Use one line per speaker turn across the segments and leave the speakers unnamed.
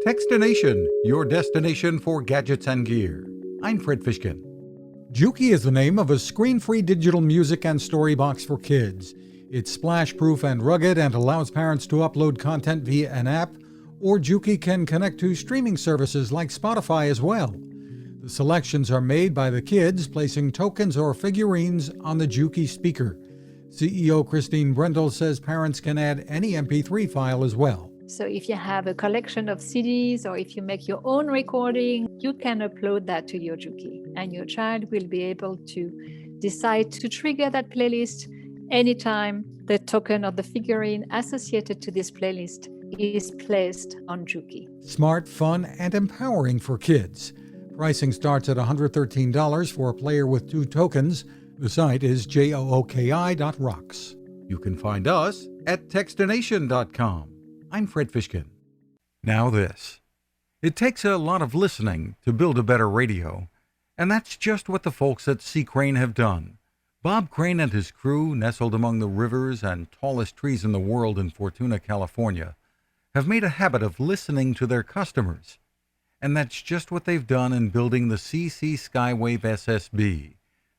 Fishkin-Techstination, your destination for gadgets and gear. I'm Fred Fishkin. Jooki is the name of a screen-free digital music and story box for kids. It's splash-proof and rugged and allows parents to upload content via an app, or Jooki can connect to streaming services like Spotify as well. The selections are made by the kids, placing tokens or figurines on the Jooki speaker. CEO Christine Brendle says parents can add any MP3 file as well.
So if you have a collection of CDs or if you make your own recording, you can upload that to your Jooki, and your child will be able to decide to trigger that playlist anytime the token or the figurine associated to this playlist is placed on Jooki.
Smart, fun, and empowering for kids. Pricing starts at $113 for a player with 2 tokens. The site is jooki.rocks. You can find us at Techstination.com. I'm Fred Fishkin. Now this. It takes a lot of listening to build a better radio, and that's just what the folks at C. Crane have done. Bob Crane and his crew, nestled among the rivers and tallest trees in the world in Fortuna, California, have made a habit of listening to their customers. And that's just what they've done in building the CC Skywave SSB,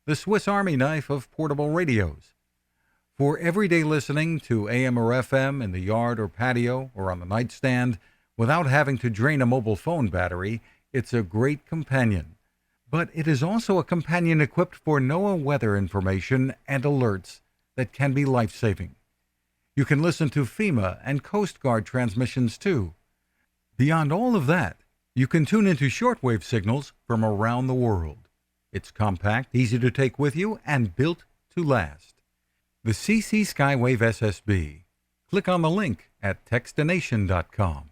the Swiss Army knife of portable radios. For everyday listening to AM or FM in the yard or patio or on the nightstand without having to drain a mobile phone battery, it's a great companion. But it is also a companion equipped for NOAA weather information and alerts that can be life-saving. You can listen to FEMA and Coast Guard transmissions too. Beyond all of that, you can tune into shortwave signals from around the world. It's compact, easy to take with you, and built to last. The CC Skywave SSB. Click on the link at Techstination.com.